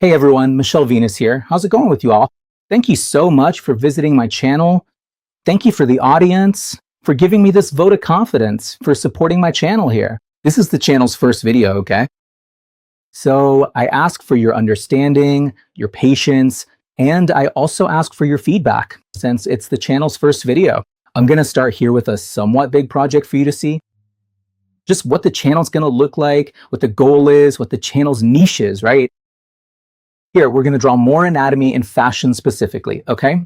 Hey everyone, Michelle Venus here. How's it going with you all? Thank you so much for visiting my channel. Thank you for the audience, for giving me this vote of confidence, for supporting my channel here. This is the channel's first video, okay? So I ask for your understanding, your patience, and I also ask for your feedback since it's the channel's first video. I'm gonna start here with a somewhat big project for you to see. Just what the channel's gonna look like, what the goal is, what the channel's niche is, right? Here, we're going to draw more anatomy and fashion specifically, okay?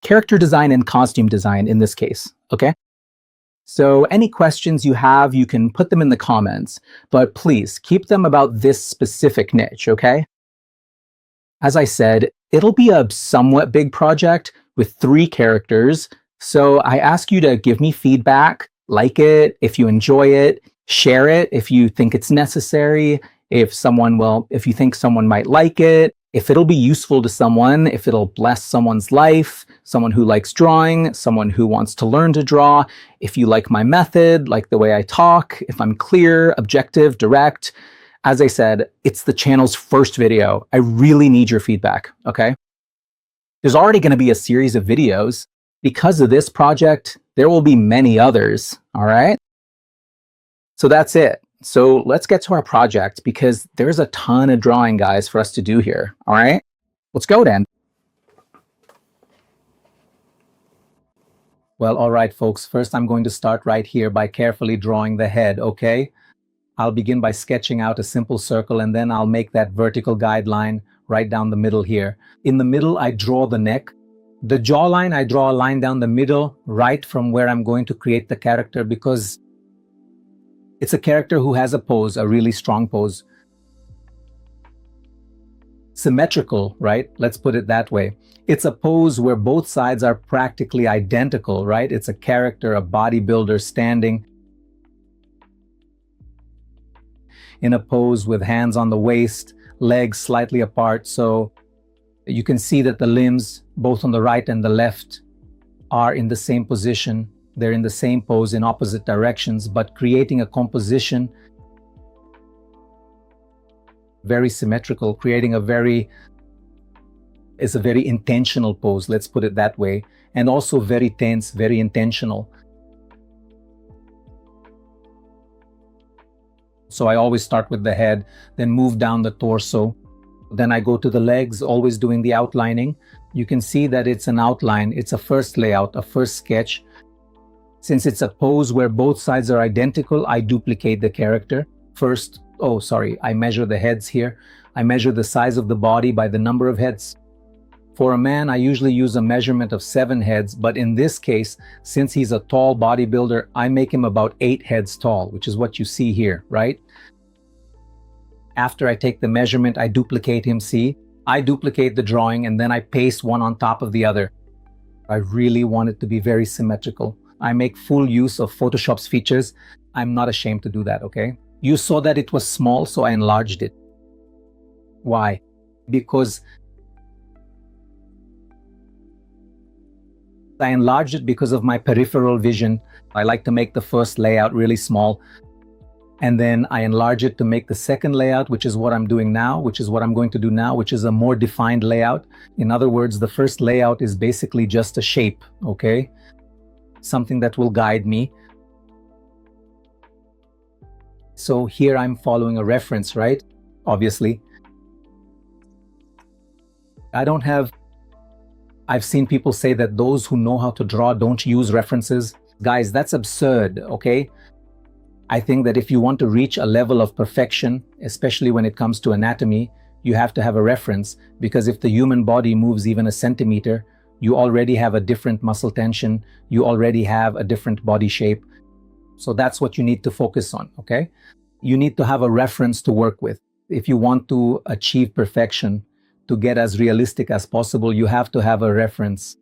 Character design and costume design in this case, okay? So any questions you have, you can put them in the comments, but please keep them about this specific niche, okay? As I said, it'll be a somewhat big project with 3 characters, so I ask you to give me feedback, like it if you enjoy it, share it if you think it's necessary, if you think someone might like it, if it'll be useful to someone, if it'll bless someone's life, someone who likes drawing, someone who wants to learn to draw, if you like my method, like the way I talk, if I'm clear, objective, direct. As I said, it's the channel's first video. I really need your feedback, okay? There's already going to be a series of videos. Because of this project, there will be many others, all right? So that's it. So let's get to our project because there's a ton of drawing, guys, for us to do here. All right, let's go then. Well, all right, folks. First, I'm going to start right here by carefully drawing the head, okay? I'll begin by sketching out a simple circle and then I'll make that vertical guideline right down the middle here. In the middle, I draw the neck. The jawline, I draw a line down the middle right from where I'm going to create the character because it's a character who has a pose, a really strong pose. Symmetrical, right? Let's put it that way. It's a pose where both sides are practically identical, right? It's a character, a bodybuilder standing in a pose with hands on the waist, legs slightly apart. So you can see that the limbs, both on the right and the left, are in the same position. They're in the same pose in opposite directions, but creating a composition very symmetrical, creating a very intentional pose, let's put it that way, and also very tense, very intentional. So I always start with the head, then move down the torso. Then I go to the legs, always doing the outlining. You can see that it's an outline. It's a first layout, a first sketch. Since it's a pose where both sides are identical, I duplicate the character. First, I measure the heads here. I measure the size of the body by the number of heads. For a man, I usually use a measurement of 7 heads, but in this case, since he's a tall bodybuilder, I make him about 8 heads tall, which is what you see here, right? After I take the measurement, I duplicate him, see? I duplicate the drawing and then I paste one on top of the other. I really want it to be very symmetrical. I make full use of Photoshop's features. I'm not ashamed to do that, okay? You saw that it was small, so I enlarged it. Why? Because I enlarged it because of my peripheral vision. I like to make the first layout really small. And then I enlarge it to make the second layout, which is what I'm doing now, which is what I'm going to do now, which is a more defined layout. In other words, the first layout is basically just a shape, okay? Something that will guide me. So here I'm following a reference, right? Obviously. I've seen people say that those who know how to draw don't use references. Guys, that's absurd, okay? I think that if you want to reach a level of perfection, especially when it comes to anatomy, you have to have a reference, because if the human body moves even a centimeter, you already have a different muscle tension, you already have a different body shape. So that's what you need to focus on, okay? You need to have a reference to work with. If you want to achieve perfection, to get as realistic as possible, you have to have a reference.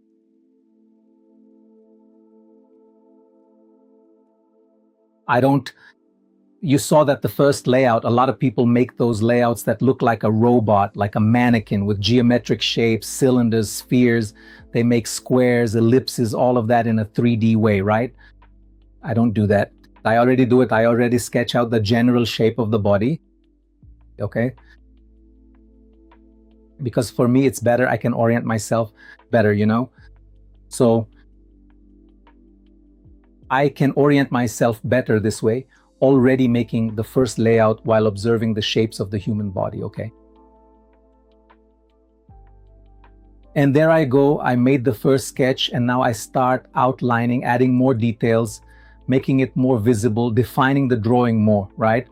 You saw that the first layout, a lot of people make those layouts that look like a robot, like a mannequin with geometric shapes, cylinders, spheres. They make squares, ellipses, all of that in a 3D way, right? I don't do that. I already do it. I already sketch out the general shape of the body. Okay? because for me, it's better. I can orient myself better, you know? So I can orient myself better this way, already making the first layout while observing the shapes of the human body, okay? And there I go, I made the first sketch, and now I start outlining, adding more details, making it more visible, defining the drawing more, right?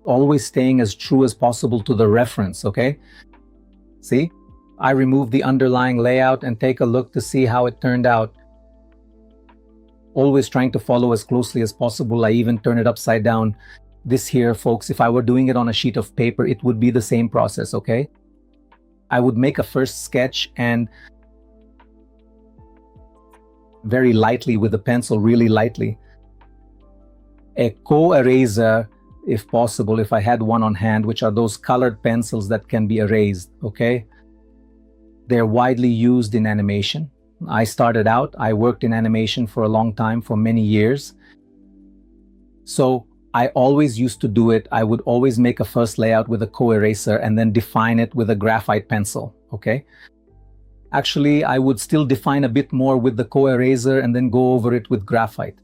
Always staying as true as possible to the reference, okay? See? I removed the underlying layout and take a look to see how it turned out. Always trying to follow as closely as possible. I even turn it upside down. This here, folks, if I were doing it on a sheet of paper, it would be the same process, okay? I would make a first sketch and very lightly with a pencil, really lightly. A co-eraser, if possible, if I had one on hand, which are those colored pencils that can be erased, okay? They're widely used in animation. I started out, I worked in animation for a long time, for many years. So I always used to do it. I would always make a first layout with a co-eraser and then define it with a graphite pencil, okay? Actually, I would still define a bit more with the co-eraser and then go over it with graphite.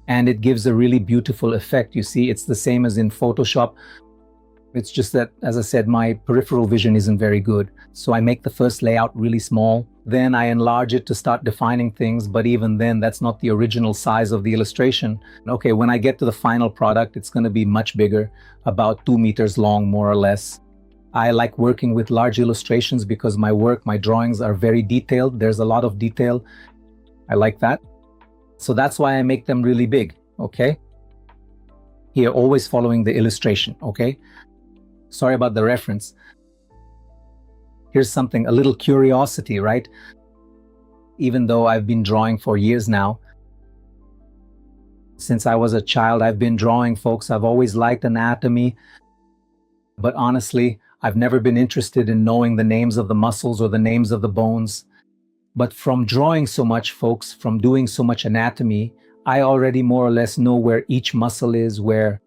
And it gives a really beautiful effect. You see, it's the same as in Photoshop. It's just that, as I said, my peripheral vision isn't very good. So I make the first layout really small. Then I enlarge it to start defining things. But even then, that's not the original size of the illustration. Okay, when I get to the final product, it's going to be much bigger, about 2 meters long, more or less. I like working with large illustrations because my work, my drawings are very detailed. There's a lot of detail. I like that. So that's why I make them really big, okay? Here, always following the illustration, okay? Sorry about the reference. Here's something, a little curiosity, right? Even though I've been drawing for years now, since I was a child, I've been drawing, folks. I've always liked anatomy, but honestly, I've never been interested in knowing the names of the muscles or the names of the bones. But from drawing so much, folks, from doing so much anatomy, I already more or less know where each muscle is, where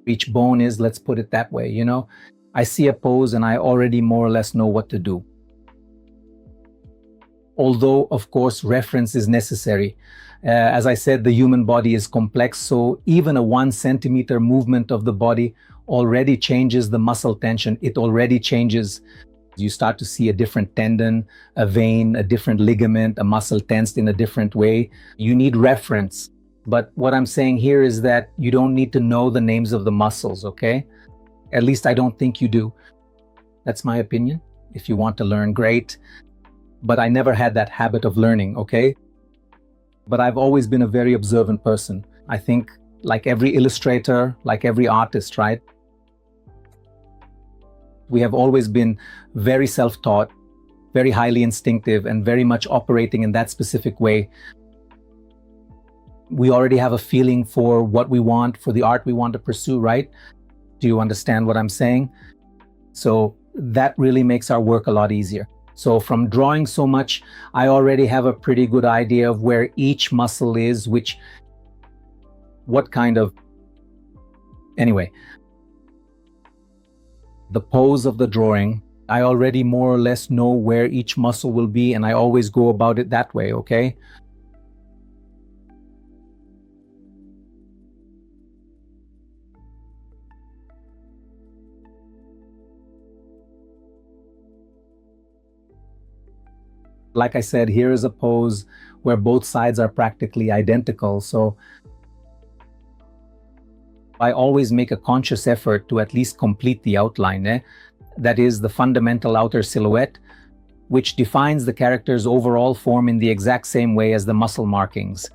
each bone is, let's put it that way, you know? I see a pose and I already more or less know what to do. Although, of course, reference is necessary. As I said, the human body is complex, so even a 1 centimeter movement of the body already changes the muscle tension. It already changes. You start to see a different tendon, a vein, a different ligament, a muscle tensed in a different way. You need reference. But what I'm saying here is that you don't need to know the names of the muscles, okay? At least I don't think you do. That's my opinion. If you want to learn, great. But I never had that habit of learning, okay? But I've always been a very observant person. I think like every illustrator, like every artist, right? We have always been very self-taught, very highly instinctive, and very much operating in that specific way. We already have a feeling for what we want, for the art we want to pursue, right? Do you understand what I'm saying? So that really makes our work a lot easier. So from drawing so much, I already have a pretty good idea of where each muscle is, what kind of, anyway. The pose of the drawing, I already more or less know where each muscle will be, and I always go about it that way, okay? Like I said, here is a pose where both sides are practically identical, so I always make a conscious effort to at least complete the outline, that is the fundamental outer silhouette, which defines the character's overall form in the exact same way as the muscle markings.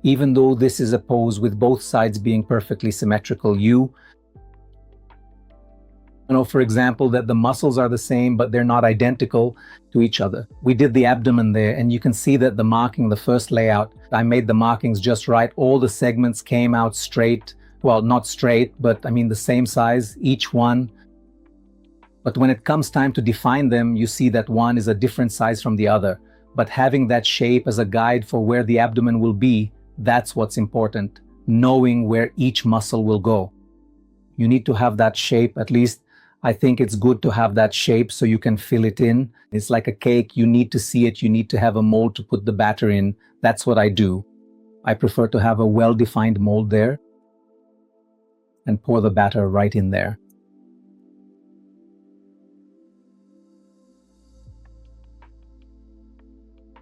Even though this is a pose with both sides being perfectly symmetrical, you know, for example, that the muscles are the same, but they're not identical to each other. We did the abdomen there, and you can see that the marking, the first layout, I made the markings just right. All the segments came out straight. Well, not straight, but I mean the same size, each one. But when it comes time to define them, you see that one is a different size from the other. But having that shape as a guide for where the abdomen will be, that's what's important, knowing where each muscle will go. You need to have that shape. At least I think it's good to have that shape so you can fill it in. It's like a cake. You need to see it. You need to have a mold to put the batter in. That's what I do. I prefer to have a well-defined mold there and pour the batter right in there.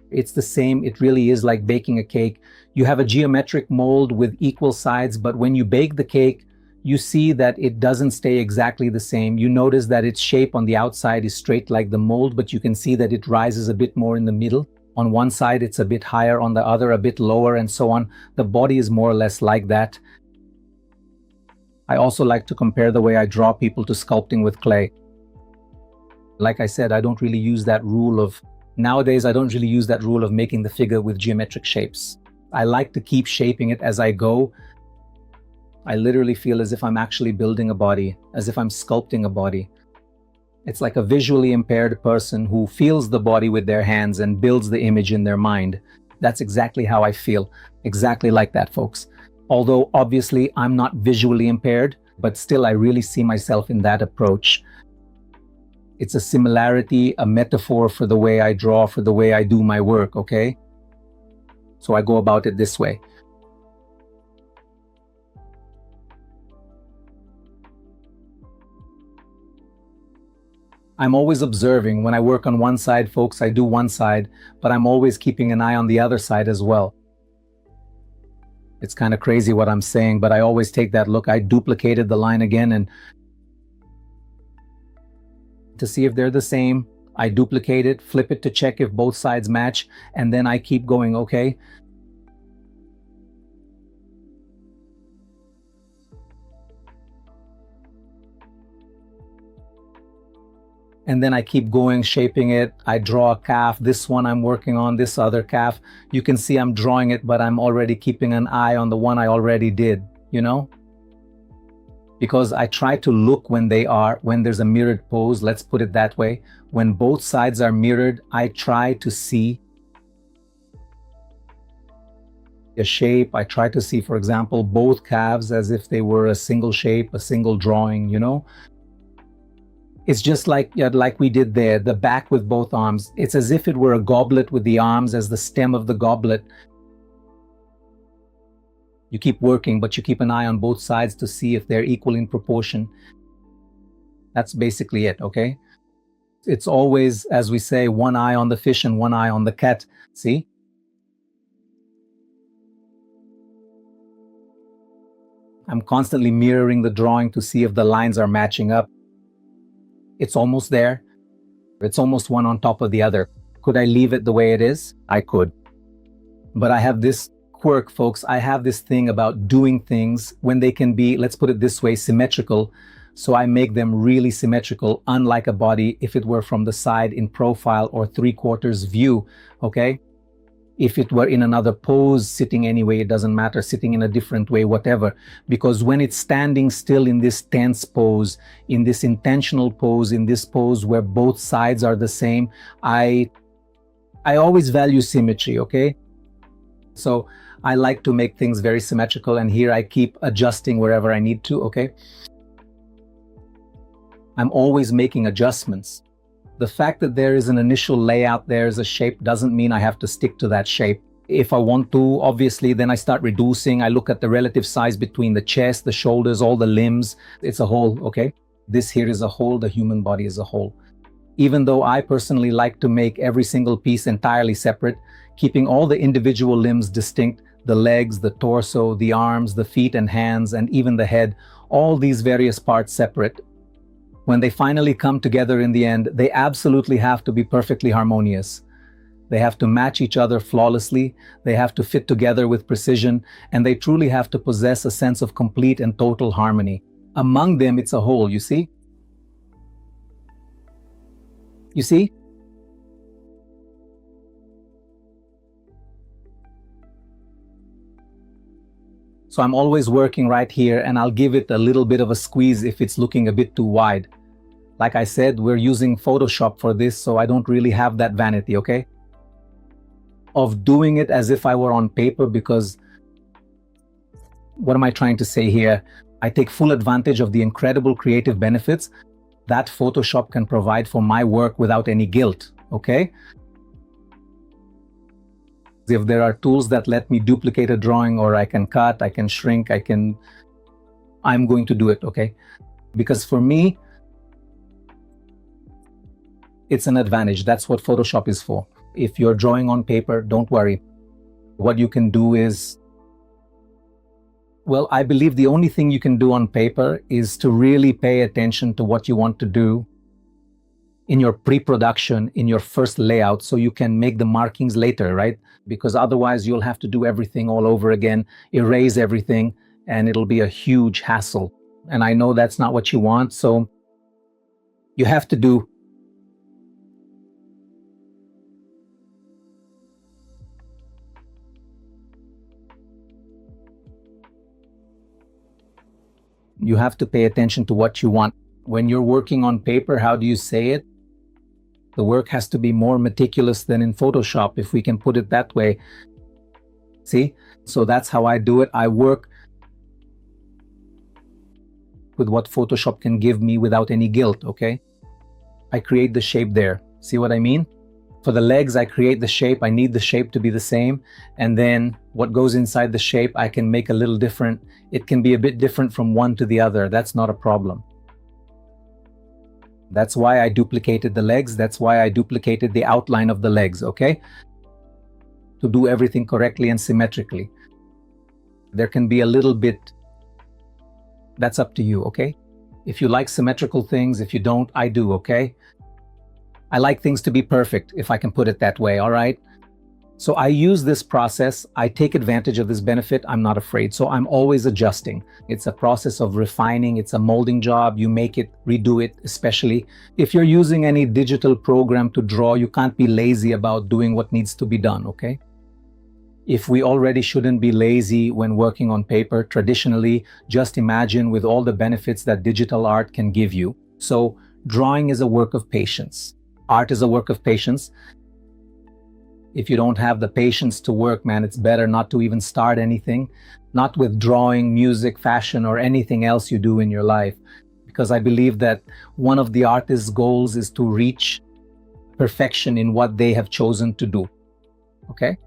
It's the same. It really is like baking a cake. You have a geometric mold with equal sides, but when you bake the cake, you see that it doesn't stay exactly the same. You notice that its shape on the outside is straight like the mold, but you can see that it rises a bit more in the middle. On one side, it's a bit higher, on the other, a bit lower, and so on. The body is more or less like that. I also like to compare the way I draw people to sculpting with clay. Like I said, I don't really use that rule of Nowadays, I don't really use that rule of making the figure with geometric shapes. I like to keep shaping it as I go. I literally feel as if I'm actually building a body, as if I'm sculpting a body. It's like a visually impaired person who feels the body with their hands and builds the image in their mind. That's exactly how I feel. Exactly like that, folks. Although, obviously, I'm not visually impaired, but still I really see myself in that approach. It's a similarity, a metaphor for the way I draw, for the way I do my work, okay? So I go about it this way. I'm always observing. When I work on one side, folks, I do one side, but I'm always keeping an eye on the other side as well. It's kind of crazy what I'm saying, but I always take that look. I duplicated the line again and to see if they're the same. I duplicate it, flip it to check if both sides match, and then I keep going, okay? And then I keep going, shaping it. I draw a calf. This one I'm working on, this other calf. You can see I'm drawing it, but I'm already keeping an eye on the one I already did, you know? Because I try to look when there's a mirrored pose, let's put it that way. When both sides are mirrored, I try to see a shape. I try to see, for example, both calves as if they were a single shape, a single drawing, you know? It's just like we did there, the back with both arms. It's as if it were a goblet with the arms as the stem of the goblet. You keep working, but you keep an eye on both sides to see if they're equal in proportion. That's basically it, okay? It's always, as we say, one eye on the fish and one eye on the cat. See? I'm constantly mirroring the drawing to see if the lines are matching up. It's almost there. It's almost one on top of the other. Could I leave it the way it is? I could. But I have this quirk, folks. I have this thing about doing things when they can be, let's put it this way, symmetrical. So I make them really symmetrical, unlike a body if it were from the side in profile or 3/4 view, okay? If it were in another pose, sitting anyway, it doesn't matter, sitting in a different way, whatever. Because when it's standing still in this tense pose, in this intentional pose, in this pose where both sides are the same, I always value symmetry, okay? So I like to make things very symmetrical, and here I keep adjusting wherever I need to, okay? I'm always making adjustments. The fact that there is an initial layout, there is a shape, doesn't mean I have to stick to that shape. If I want to, obviously, then I start reducing. I look at the relative size between the chest, the shoulders, all the limbs. It's a whole, okay? This here is a whole, the human body is a whole. Even though I personally like to make every single piece entirely separate, keeping all the individual limbs distinct, the legs, the torso, the arms, the feet and hands, and even the head, all these various parts separate. When they finally come together in the end, they absolutely have to be perfectly harmonious. They have to match each other flawlessly, they have to fit together with precision, and they truly have to possess a sense of complete and total harmony. Among them, it's a whole, you see? You see? So I'm always working right here, and I'll give it a little bit of a squeeze if it's looking a bit too wide. Like I said, we're using Photoshop for this, so I don't really have that vanity, okay? Of doing it as if I were on paper, because what am I trying to say here? I take full advantage of the incredible creative benefits that Photoshop can provide for my work without any guilt, okay? If there are tools that let me duplicate a drawing, or I can cut, I can shrink, I'm going to do it, okay? Because for me, it's an advantage. That's what Photoshop is for. If you're drawing on paper, don't worry. What you can do is, well, I believe the only thing you can do on paper is to really pay attention to what you want to do in your pre-production, in your first layout, so you can make the markings later, right? Because otherwise you'll have to do everything all over again, erase everything, and it'll be a huge hassle. And I know that's not what you want, so you have to do you have to pay attention to what you want. When you're working on paper, how do you say it? The work has to be more meticulous than in Photoshop, if we can put it that way. See? So that's how I do it. I work with what Photoshop can give me without any guilt, okay? I create the shape there. See what I mean? For the legs, I create the shape. I need the shape to be the same. And then what goes inside the shape, I can make a little different. It can be a bit different from one to the other. That's not a problem. That's why I duplicated the legs. That's why I duplicated the outline of the legs, okay? To do everything correctly and symmetrically. There can be a little bit, that's up to you, okay? If you like symmetrical things, if you don't, I do, okay? I like things to be perfect, if I can put it that way, all right? So I use this process. I take advantage of this benefit. I'm not afraid. So I'm always adjusting. It's a process of refining. It's a molding job. You make it, redo it, especially if you're using any digital program to draw, you can't be lazy about doing what needs to be done, okay? If we already shouldn't be lazy when working on paper, traditionally, just imagine with all the benefits that digital art can give you. So drawing is a work of patience. Art is a work of patience. If you don't have the patience to work, man, it's better not to even start anything, not with drawing, music, fashion, or anything else you do in your life. Because I believe that one of the artist's goals is to reach perfection in what they have chosen to do, okay?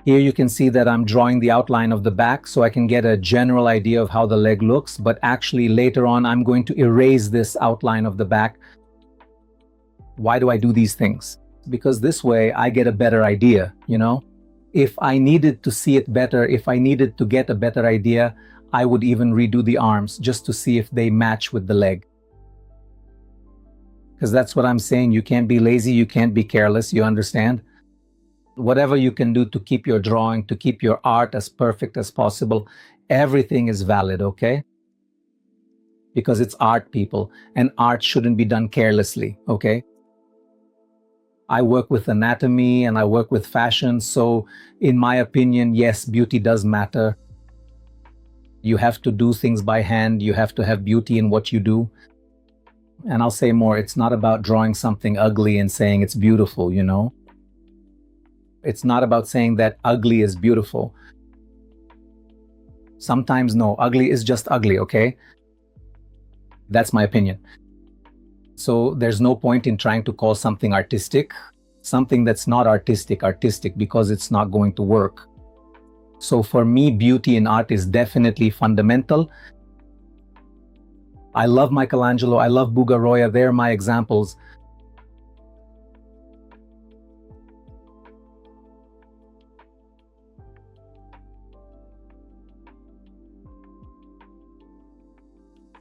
Here you can see that I'm drawing the outline of the back so I can get a general idea of how the leg looks, but actually later on I'm going to erase this outline of the back. Why do I do these things? Because this way I get a better idea, you know? If I needed to see it better, if I needed to get a better idea, I would even redo the arms just to see if they match with the leg. Because that's what I'm saying. You can't be lazy, you can't be careless, you understand? Whatever you can do to keep your drawing, to keep your art as perfect as possible, everything is valid, okay? Because it's art, people, and art shouldn't be done carelessly, okay? I work with anatomy and I work with fashion, so in my opinion, yes, beauty does matter. You have to do things by hand, you have to have beauty in what you do. And I'll say more, it's not about drawing something ugly and saying it's beautiful, you know? It's not about saying that ugly is beautiful. Sometimes no, ugly is just ugly, okay? That's my opinion. So there's no point in trying to call something artistic, something that's not artistic, because it's not going to work. So for me, beauty in art is definitely fundamental. I love Michelangelo, I love Bugaroya, they're my examples.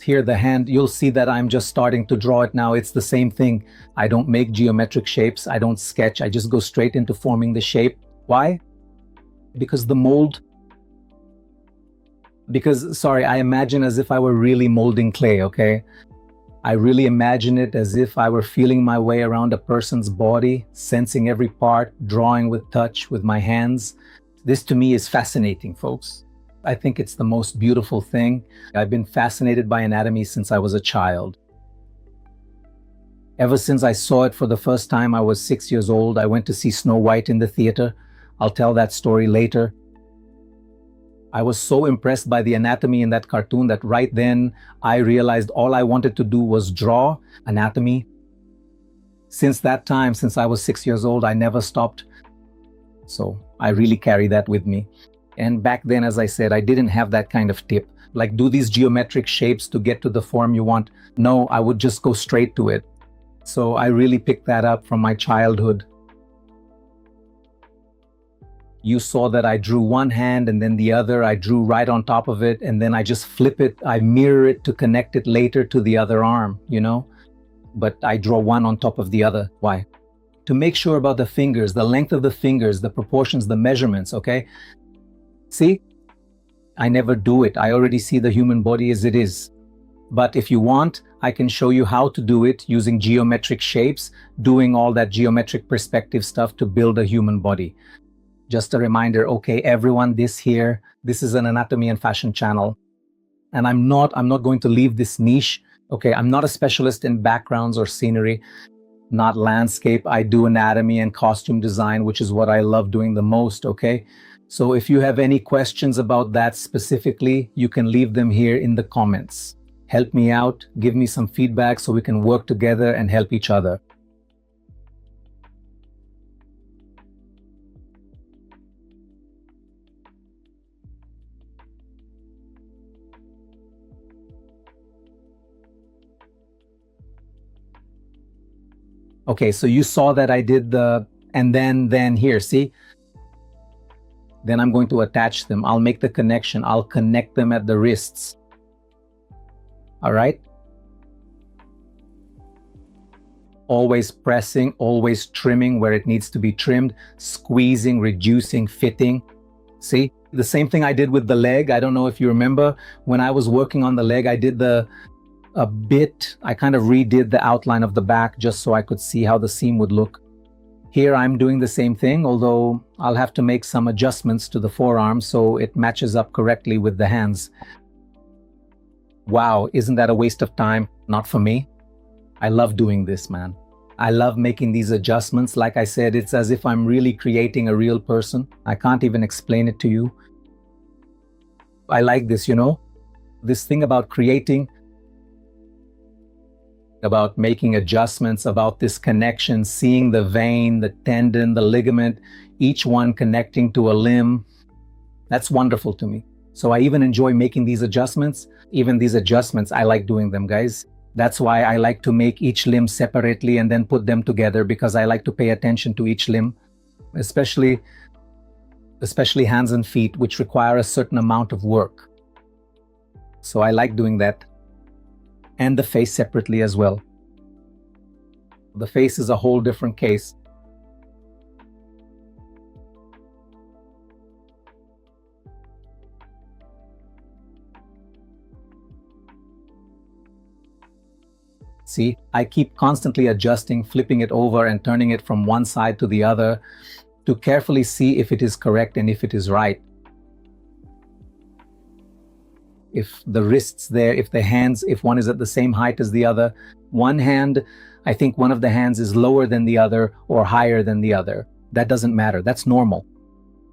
Here the hand, you'll see that I'm just starting to draw it now. It's the same thing. I don't make geometric shapes. I don't sketch. I just go straight into forming the shape. Why? Because the mold, I imagine as if I were really molding clay, okay? I really imagine it as if I were feeling my way around a person's body, sensing every part, drawing with touch, with my hands. This to me is fascinating, folks. I think it's the most beautiful thing. I've been fascinated by anatomy since I was a child. Ever since I saw it for the first time, I was 6 years old. I went to see Snow White in the theater. I'll tell that story later. I was so impressed by the anatomy in that cartoon that right then I realized all I wanted to do was draw anatomy. Since that time, since I was 6 years old, I never stopped. So I really carry that with me. And back then, as I said, I didn't have that kind of tip. Like, do these geometric shapes to get to the form you want. No, I would just go straight to it. So I really picked that up from my childhood. You saw that I drew one hand and then the other, I drew right on top of it, and then I just flip it, I mirror it to connect it later to the other arm, you know? But I draw one on top of the other. Why? To make sure about the fingers, the length of the fingers, the proportions, the measurements, okay? See? I never do it. I already see the human body as it is. But if you want, I can show you how to do it using geometric shapes, doing all that geometric perspective stuff to build a human body. Just a reminder, okay, everyone, this is an anatomy and fashion channel. And I'm not going to leave this niche. Okay, I'm not a specialist in backgrounds or scenery, not landscape. I do anatomy and costume design, which is what I love doing the most, okay? So if you have any questions about that specifically, you can leave them here in the comments. Help me out, give me some feedback so we can work together and help each other. Okay, so you saw that I did and then here, see? Then I'm going to attach them. I'll make the connection. I'll connect them at the wrists. All right? Always pressing, always trimming where it needs to be trimmed, squeezing, reducing, fitting. See? The same thing I did with the leg. I don't know if you remember when I was working on the leg, I did I kind of redid the outline of the back just so I could see how the seam would look. Here I'm doing the same thing, although I'll have to make some adjustments to the forearm so it matches up correctly with the hands. Wow, isn't that a waste of time? Not for me. I love doing this, man. I love making these adjustments. Like I said, it's as if I'm really creating a real person. I can't even explain it to you. I like this, you know? This thing about creating, about making adjustments, about this connection, seeing the vein, the tendon, the ligament, each one connecting to a limb. That's wonderful to me. So I even enjoy making these adjustments. Even these adjustments, I like doing them, guys. That's why I like to make each limb separately and then put them together, because I like to pay attention to each limb, especially hands and feet, which require a certain amount of work. So I like doing that. And the face separately as well. The face is a whole different case. See, I keep constantly adjusting, flipping it over and turning it from one side to the other to carefully see if it is correct and if it is right. If the wrist's there, if the hands, if one is at the same height as the other. One hand, I think one of the hands is lower than the other or higher than the other. That doesn't matter. That's normal.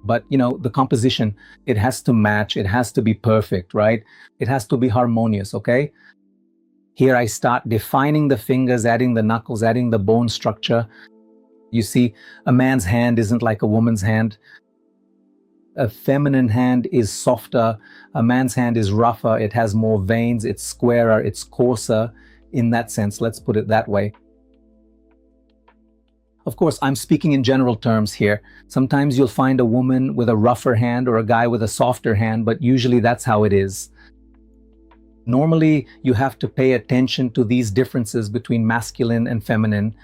But, you know, the composition, it has to match. It has to be perfect, right? It has to be harmonious, okay? Here I start defining the fingers, adding the knuckles, adding the bone structure. You see, a man's hand isn't like a woman's hand. A feminine hand is softer. A man's hand is rougher. It has more veins. It's squarer. It's coarser in that sense. Let's put it that way. Of course, I'm speaking in general terms here. Sometimes you'll find a woman with a rougher hand or a guy with a softer hand, but usually that's how it is. Normally, you have to pay attention to these differences between masculine and feminine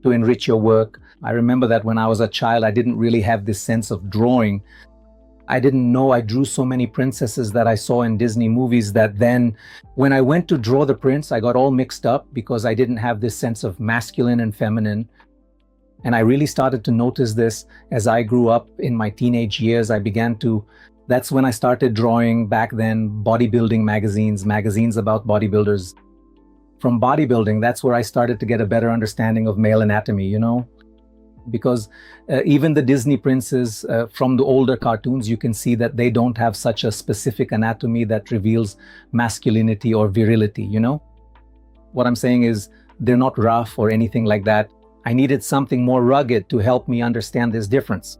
to enrich your work. I remember that when I was a child, I didn't really have this sense of drawing. I didn't know I drew so many princesses that I saw in Disney movies that then when I went to draw the prince, I got all mixed up because I didn't have this sense of masculine and feminine. And I really started to notice this as I grew up in my teenage years. I began to That's when I started drawing back then bodybuilding magazines about bodybuilders. From bodybuilding, that's where I started to get a better understanding of male anatomy, because even the Disney princes from the older cartoons, you can see that they don't have such a specific anatomy that reveals masculinity or virility, What I'm saying is they're not rough or anything like that. I needed something more rugged to help me understand this difference.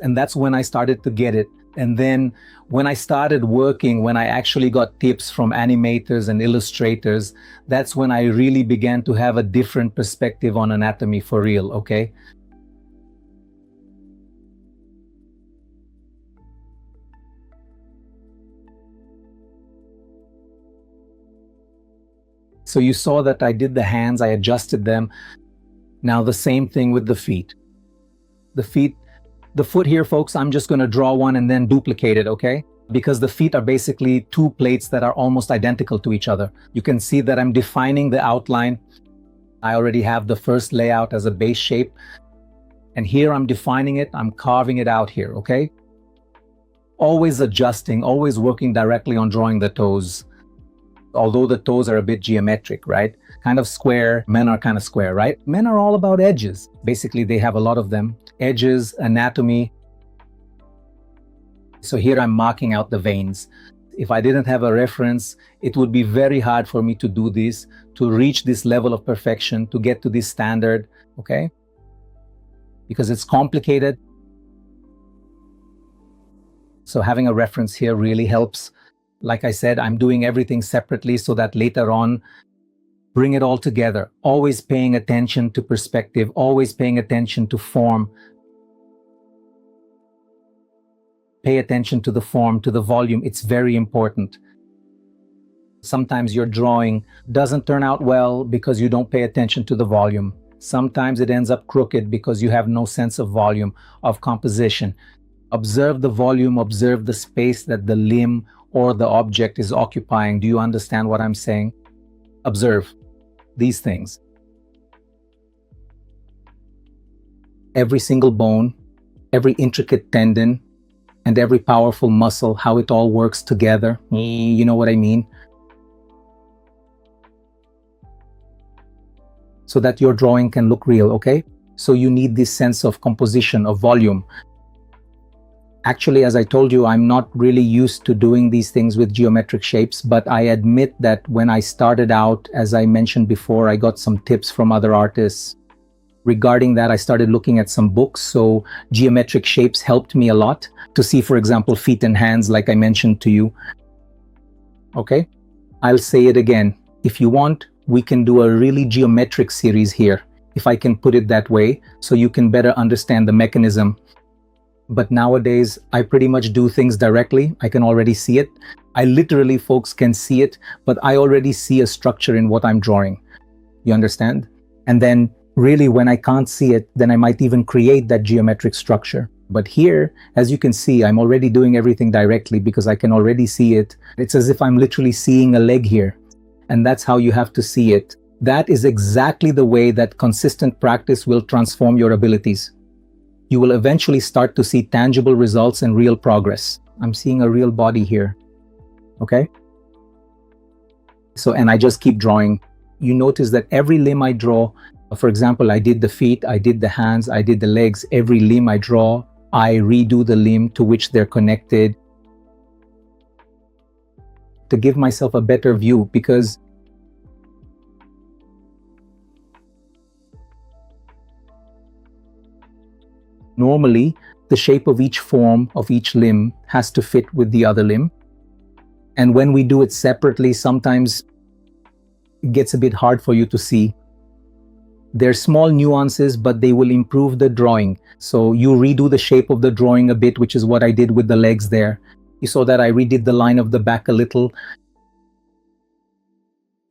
And that's when I started to get it. And then when I started working, when I actually got tips from animators and illustrators, that's when I really began to have a different perspective on anatomy for real, okay? So you saw that I did the hands, I adjusted them. Now the same thing with the feet. The foot here, folks, I'm just going to draw one and then duplicate it, okay? Because the feet are basically two plates that are almost identical to each other. You can see that I'm defining the outline. I already have the first layout as a base shape. And here I'm defining it, I'm carving it out here, okay? Always adjusting, always working directly on drawing the toes. Although the toes are a bit geometric, right? Kind of square, men are kind of square, right? Men are all about edges. Basically, they have a lot of them. Edges, anatomy. So here I'm marking out the veins. If I didn't have a reference, it would be very hard for me to do this, to reach this level of perfection, to get to this standard, okay? Because it's complicated. So having a reference here really helps. Like I said, I'm doing everything separately so that later on, bring it all together. Always paying attention to perspective, always paying attention to form. Pay attention to the form, to the volume. It's very important. Sometimes your drawing doesn't turn out well because you don't pay attention to the volume. Sometimes it ends up crooked because you have no sense of volume, of composition. Observe the volume, observe the space that the limb or the object is occupying. Do you understand what I'm saying? Observe these things. Every single bone, every intricate tendon, and every powerful muscle, how it all works together. You know what I mean? So that your drawing can look real, okay? So you need this sense of composition, of volume. Actually, as I told you, I'm not really used to doing these things with geometric shapes, but I admit that when I started out, as I mentioned before, I got some tips from other artists. Regarding that, I started looking at some books, so geometric shapes helped me a lot to see, for example, feet and hands, like I mentioned to you. Okay? I'll say it again. If you want, we can do a really geometric series here, if I can put it that way, so you can better understand the mechanism. But nowadays, I pretty much do things directly. I can already see it. I literally, folks, can see it, but I already see a structure in what I'm drawing. You understand? And then really, when I can't see it, then I might even create that geometric structure. But here, as you can see, I'm already doing everything directly because I can already see it. It's as if I'm literally seeing a leg here. And that's how you have to see it. That is exactly the way that consistent practice will transform your abilities. You will eventually start to see tangible results and real progress. I'm seeing a real body here. Okay? So, and I just keep drawing. You notice that every limb I draw, for example, I did the feet, I did the hands, I did the legs. Every limb I draw, I redo the limb to which they're connected to give myself a better view, because normally the shape of each form of each limb has to fit with the other limb. And when we do it separately, sometimes it gets a bit hard for you to see. They're small nuances, but they will improve the drawing. So you redo the shape of the drawing a bit, which is what I did with the legs there. You saw that I redid the line of the back a little.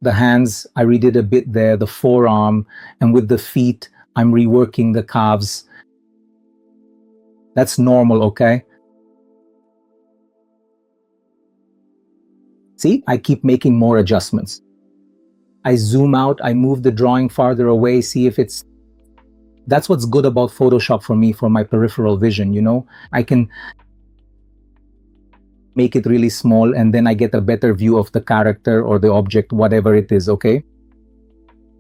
The hands, I redid a bit there, the forearm, and with the feet, I'm reworking the calves. That's normal, okay? See, I keep making more adjustments. I zoom out, I move the drawing farther away, see if it's... That's what's good about Photoshop for me, for my peripheral vision, you know? I can make it really small, and then I get a better view of the character or the object, whatever it is, okay?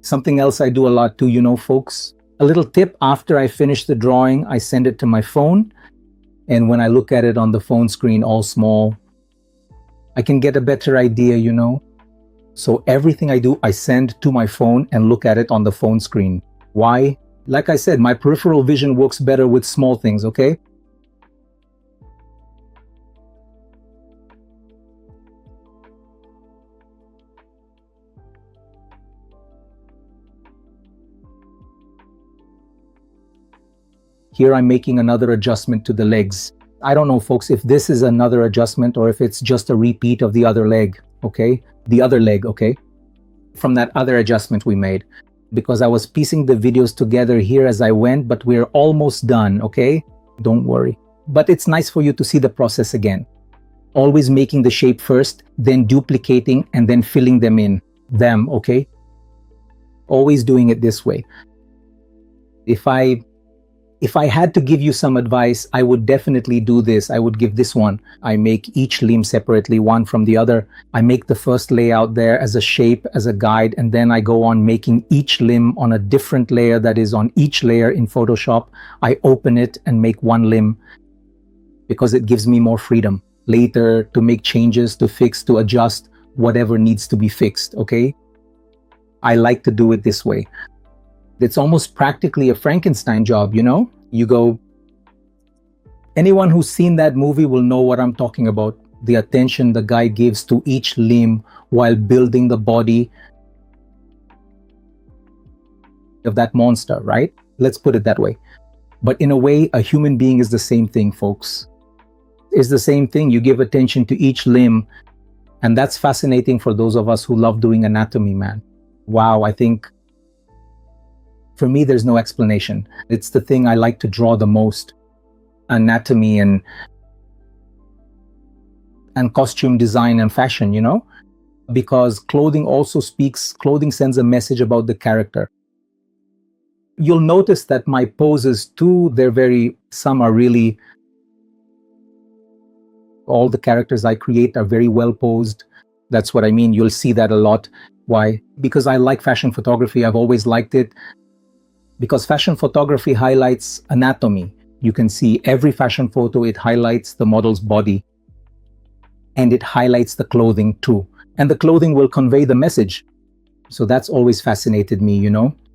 Something else I do a lot too, folks, a little tip: after I finish the drawing, I send it to my phone, and when I look at it on the phone screen all small, I can get a better idea, So everything I do, I send to my phone and look at it on the phone screen. Why? Like I said, my peripheral vision works better with small things, okay? Here I'm making another adjustment to the legs. I don't know, folks, if this is another adjustment or if it's just a repeat of the other leg, okay? The other leg, okay? From that other adjustment we made. Because I was piecing the videos together here as I went, but we're almost done, okay? Don't worry. But it's nice for you to see the process again. Always making the shape first, then duplicating, and then filling them in. Okay? Always doing it this way. If I had to give you some advice, I would definitely do this. I would give this one. I make each limb separately, one from the other. I make the first layout there as a shape, as a guide, and then I go on making each limb on a different layer that is on each layer in Photoshop. I open it and make one limb because it gives me more freedom later to make changes, to fix, to adjust whatever needs to be fixed, okay? I like to do it this way. It's almost practically a Frankenstein job, You go, anyone who's seen that movie will know what I'm talking about. The attention the guy gives to each limb while building the body of that monster, right? Let's put it that way. But in a way, a human being is the same thing, folks. It's the same thing. You give attention to each limb. And that's fascinating for those of us who love doing anatomy, man. Wow, I think for me, there's no explanation. It's the thing I like to draw the most. Anatomy and costume design and fashion, Because clothing sends a message about the character. You'll notice that my poses too, some are really, all the characters I create are very well posed. That's what I mean. You'll see that a lot. Why? Because I like fashion photography. I've always liked it. Because fashion photography highlights anatomy. You can see every fashion photo, it highlights the model's body. And it highlights the clothing too. And the clothing will convey the message. So that's always fascinated me,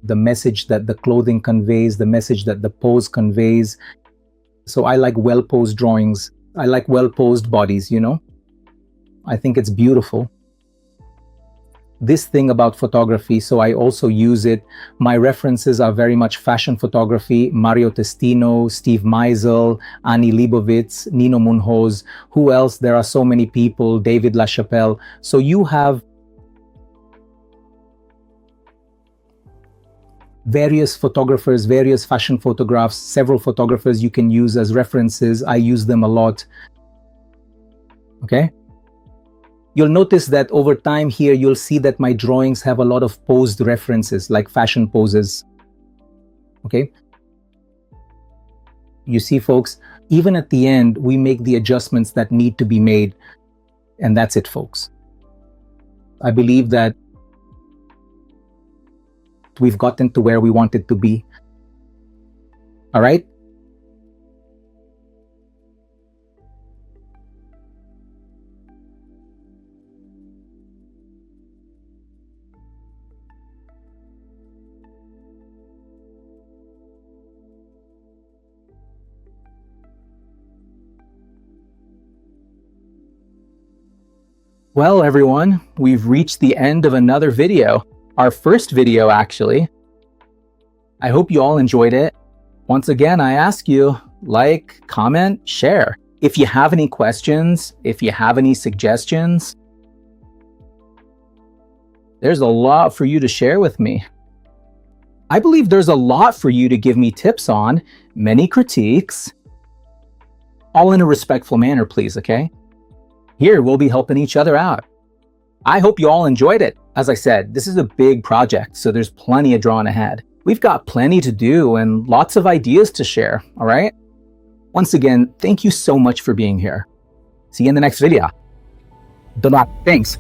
The message that the clothing conveys, the message that the pose conveys. So I like well-posed drawings. I like well-posed bodies, I think it's beautiful. This thing about photography, so I also use it. My references are very much fashion photography: Mario Testino, Steve Meisel, Annie Leibovitz, Nino Munhoz. Who else? There are so many people, David LaChapelle. So you have various photographers, various fashion photographs, several photographers you can use as references. I use them a lot. Okay? You'll notice that over time here, you'll see that my drawings have a lot of posed references, like fashion poses. Okay? You see, folks, even at the end, we make the adjustments that need to be made. And that's it, folks. I believe that we've gotten to where we wanted to be. All right? Well, everyone, we've reached the end of another video. Our first video, actually. I hope you all enjoyed it. Once again, I ask you, like, comment, share. If you have any questions, if you have any suggestions, there's a lot for you to share with me. I believe there's a lot for you to give me tips on, many critiques, all in a respectful manner, please, okay? Here, we'll be helping each other out. I hope you all enjoyed it. As I said, this is a big project, so there's plenty of drawing ahead. We've got plenty to do and lots of ideas to share, all right? Once again, thank you so much for being here. See you in the next video. Good luck. Thanks.